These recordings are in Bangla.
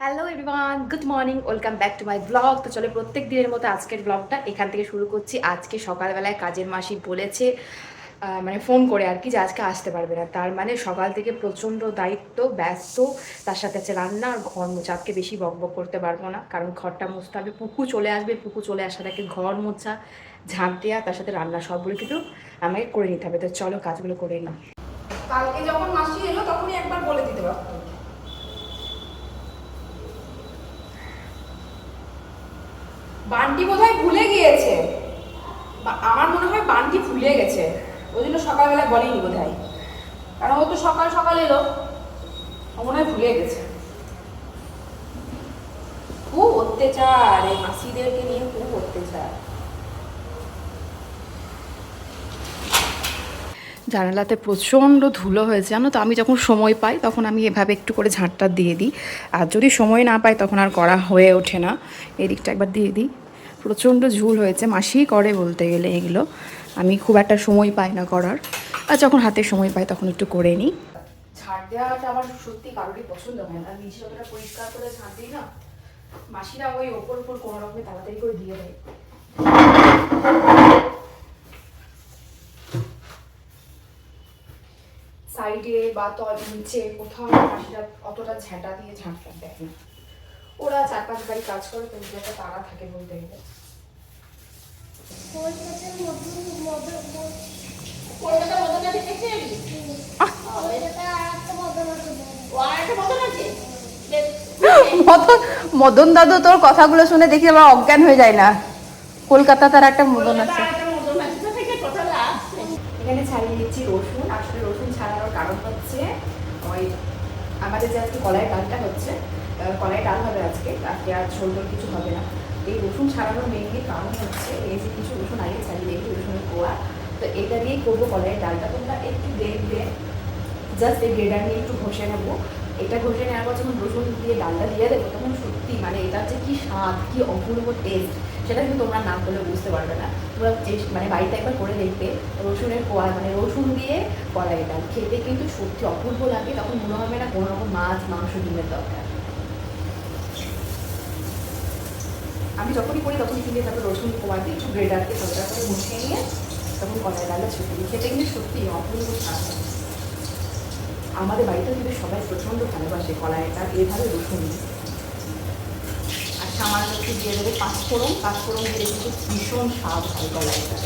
Hello everyone, good morning, welcome back to my blog. তো চলে প্রত্যেক দিনের মতো আজকের ব্লগটা এখান থেকে শুরু করছি। আজকে সকালবেলায় কাজের মাসি বলেছে, মানে ফোন করে আর কি, যে আজকে আসতে পারবে না। তার মানে সকাল থেকে প্রচণ্ড দায়িত্ব, ব্যস্ত, তার সাথে আছে রান্না আর ঘর মোছা। আজকে বেশি বকবক করতে পারবো না, কারণ ঘরটা মুছতে হবে। পুকু চলে আসবে, পুকু চলে আসার আগে ঘর মোছা, ঝাঁপ দেওয়া, তার সাথে রান্না সবগুলো কিন্তু আমাকে করে নিতে হবে। তো চলো কাজগুলো করে নিই। কালকে যখন মাসি এলো তখনই একবার বলে দিতে পারতো। বান্টি বোধহয় ভুলে গিয়েছে, আমার মনে হয় বান্টি ভুলে গেছে, ওই জন্য সকালবেলা বলেনি বোধহয়। কারণ ও তো সকাল সকাল এলো, ও মনে হয় ভুলে গেছে। খুব অত্যাচার এই মাসিদেরকে নিয়ে, খুব অত্যাচার। জানালাতে প্রচণ্ড ধুলো হয়েছে জানো তো। আমি যখন সময় পাই তখন আমি এভাবে একটু করে ঝাঁটটা দিয়ে দিই, আর যদি সময় না পাই তখন আর করা হয়ে ওঠে না। এদিকটা একবার দিয়ে দিই। প্রচণ্ড ঝুল হয়েছে, মাসিই করে বলতে গেলে এগুলো, আমি খুব একটা সময় পাই না করার। আর যখন হাতে সময় পাই তখন একটু করে নিই। ঝাঁট দেওয়াটা আমার সত্যি কারোরই পছন্দ হয় না, নিচে যতটা পরিষ্কার করে ঝাঁট দিই না, মাসিরা ওই ওপর ওপর কোনো রকমে তাড়াতাড়ি করে দিয়ে দেয়। সাইডে বা নিচে কোথাও মাসিরা অতটা ঝেঁটা দিয়ে ঝাঁটটা দেয় না। ওরা 4-5 বাড়ি কাজ করে, তো একটা তাড়া থাকে বলতে গেলে। মদন দাদু তোর কথাগুলো শুনে দেখি আবার অজ্ঞান হয়ে যায় না। কলকাতা তার একটা মদন আছে। এখানে ছাড়িয়ে দিচ্ছি রসুন। আসলে রসুন ছাড়ানোর কারণ হচ্ছে ওই আমাদের যে আজকে কলাই ডালটা হচ্ছে, কলাই ডাল হবে আজকে, আজকে আর ঝোল টোল কিছু হবে না। এই রসুন ছাড়ানোর মেনলি কারণ হচ্ছে এই যে কিছু রসুন আগে ছাড়িয়ে রেখে, রসুনের কোয়া, তো এটা দিয়েই করবো কলাইয়ের ডালটা। তোমরা একটু দেখবে, জাস্ট এই গ্রেডার নিয়ে একটু ঘষে নেবো। এটা ঘষে নেওয়ার পর যখন রসুন দিয়ে ডালটা দিয়ে দেবো, তখন সত্যি মানে এটার যে কী স্বাদ, কী অপূর্ব টেস্ট, সেটা কিন্তু তোমরা না করলে বুঝতে পারবে না। তোমরা মানে বাড়িতে একবার করে দেখবে, রসুনের কোয়া মানে রসুন দিয়ে কলাই ডাল খেতে কিন্তু সত্যি অপূর্ব লাগে। তখন মনে হবে না কোনো রকম মাছ, মাংস, ডিমের দরকার। আমি যখনই করি তখনই কিন্তু তারপর রসুন কোয়া দিয়ে একটু গ্রেডারকে হালকা করে মুছিয়ে নিয়ে তখন কলাই ডালটা ছুটে দিই। খেতে কিন্তু সত্যি অপূর্ব স্বাদ হয়। আমাদের বাড়িতে কিন্তু সবাই প্রচণ্ড ভালোবাসে কলাইটা এভাবে রসুন দিয়ে। আর সামান্য একটু দিয়ে দেবো পাঁচফোড়ন। পাঁচফোড়ন দিলে কিন্তু ভীষণ স্বাদ হয় কলাইটা।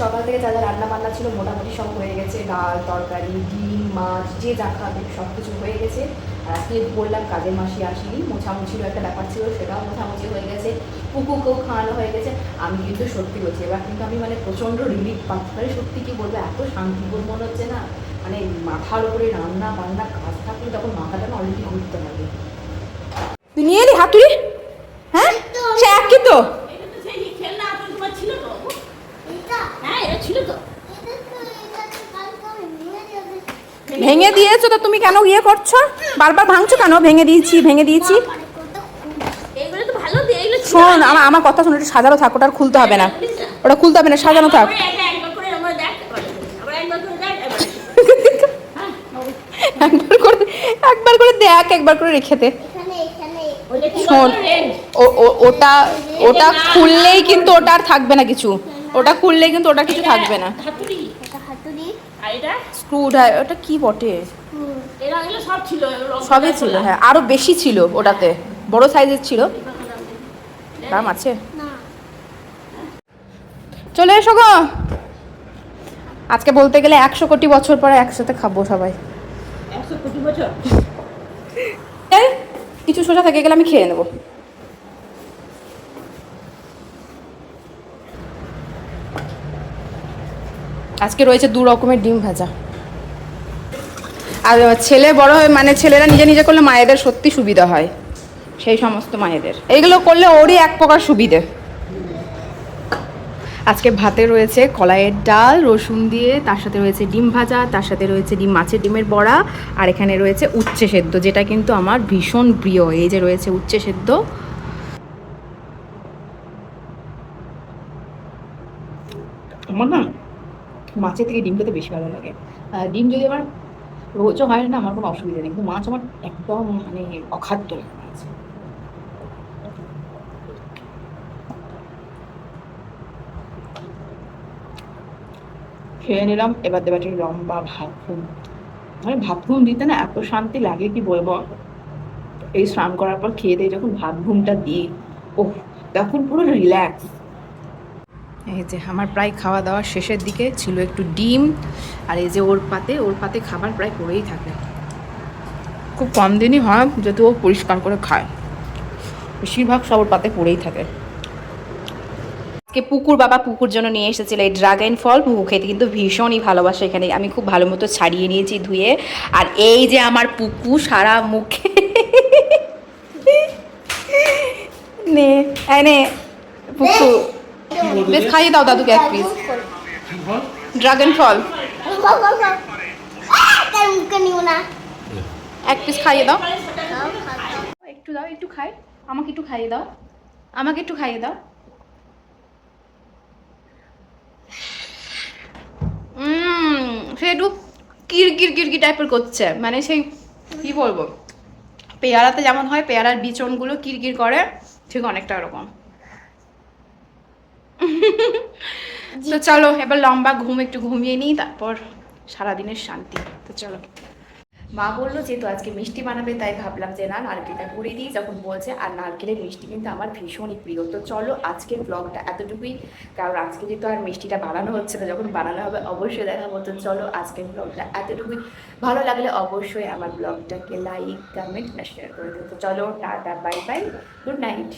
সকাল থেকে যা যা রান্না বান্না ছিল মোটামুটি সব হয়ে গেছে। ডাল, তরকারি, ডিম, মাছ, যে যা খাবে সব কিছু হয়ে গেছে। আর আজকে বললাম কাজের মাসি আসেনি, মোছামুছিরও একটা ব্যাপার ছিল, সেটাও মোছামুছি হয়ে গেছে। পুকুকেও খাওয়ানো হয়ে গেছে। আমি কিন্তু সত্যি বলছি, এবার কিন্তু আমি মানে প্রচণ্ড রিলিফ পাচ্ছি। মানে সত্যি কি বলবো, এত শান্তিবোধ মনে হচ্ছে না। মানে মাথার উপরে রান্না বান্না কাজ থাকলে তখন মাথাটা না অলরেডি ঘুরতে লাগে। তুই নিয়ে এলি হাতুড়ি? হ্যাঁ, সে একই তো। ভেঙে দিয়েছো তো তুমি কেন ইয়ে করছো? বারবার ভাঙছো কেন? ভেঙে দিয়েছি, ভেঙে দিয়েছি। শোন, আমার কথা শোন, একটু সাজানো থাক, ওটা খুলতে হবে না, ওটা খুলতে হবে না, সাজানো থাক। একবার করে দেখ, একবার করে রেখে দে। শোন, ওটা ওটা খুললেই কিন্তু ওটা আর থাকবে না কিছু। ওটা খুললেই কিন্তু ওটা কিছু থাকবে না। স্ক্রু ওটা কি বটে? সবই ছিল, হ্যাঁ, আরো বেশি ছিল ওটাতে, বড় সাইজের ছিল। দাম আছে। চলে এসো গো। আজকে বলতে গেলে 100 কোটি বছর পরে একসাথে খাবো সবাই। 100 কোটি বছর কিছু সোজা থেকে গেলে আমি খেয়ে নেবো। আজকে রয়েছে 2 রকমের ডিম ভাজা। আর ছেলে বড় হয় মানে ছেলেরা নিজে নিজে করলে মায়েদের সত্যি সুবিধা হয়, সেই সমস্ত মায়েদের এইগুলো করলে ওরই এক প্রকার সুবিধে। আজকে ভাতে রয়েছে কলাইয়ের ডাল রসুন দিয়ে, তার সাথে রয়েছে ডিম ভাজা, তার সাথে রয়েছে মাছের ডিমের বড়া, আর এখানে রয়েছে উচ্ছে সেদ্ধ, যেটা কিন্তু আমার ভীষণ প্রিয়। এই যে রয়েছে উচ্ছে সেদ্ধ। আমার না মাছের থেকে ডিম খেতে বেশি ভালো লাগে। ডিম যদি আমার রোজও হয় না, আমার কোনো অসুবিধা নেই, কিন্তু মাছ আমার একদম মানে অখাদ্য লাগে মাছ। খেয়ে নিলাম, এবার দেবে একটা লম্বা ভাত ঘুম। মানে ভাত ঘুম দিতে না এত শান্তি লাগে কি বলবো। এই স্নান করার পর খেয়ে দিয়ে যখন ভাত ঘুমটা দিই, ওহ, তখন পুরো রিল্যাক্স। এই যে আমার প্রায় খাওয়া দাওয়া শেষের দিকে ছিল একটু ডিম, আর এই যে ওর পাতে খাবার প্রায় পড়েই থাকে। খুব কম দিনই হয় যেহেতু ও পরিষ্কার করে খায়, বেশিরভাগ সব ওর পাতে পড়েই থাকে। আজকে পুকুর বাবা পুকুর জন্য নিয়ে এসেছিল এই ড্রাগন ফল। পুকু খেতে কিন্তু ভীষণই ভালোবাসে, এখানে আমি খুব ভালো মতো ছাড়িয়ে নিয়েছি ধুয়ে। আর এই যে আমার পুকু সারা মুখে নে নে পুকু, বেশ খাইয়ে দাও দাদুকে এক পিস ড্রাগন ফল, এক পিস খাইয়ে দাও। একটু দাও, একটু খাই, আমাকে একটু খাইয়ে দাও, আমাকে একটু খাইয়ে দাও। সে একটু কিরকির টাইপের করছে, মানে সেই কি বলবো, পেয়ারাতে যেমন হয় পেয়ারার বিচনগুলো কিরকির করে, ঠিক অনেকটা এরকম। তো চলো এবার লম্বা ঘুম একটু ঘুমিয়ে নিই, তারপর সারাদিনের শান্তি। তো চলো, মা বললো যেহেতু আজকে মিষ্টি বানাবে তাই ভাবলাম যে না নারকেলটা করে দিই যখন বলছে, আর নারকেলের মিষ্টি কিন্তু আমার ভীষণই প্রিয়। তো চলো আজকের ব্লগটা এতটুকুই, কারণ আজকে যেহেতু আর মিষ্টিটা বানানো হচ্ছে না, যখন বানানো হবে অবশ্যই দেখাবো। তো চলো আজকের ব্লগটা এতটুকুই, ভালো লাগলে অবশ্যই আমার ব্লগটাকে লাইক কমেন্ট শেয়ার করে দিও। তো চলো tata, bye bye, good night.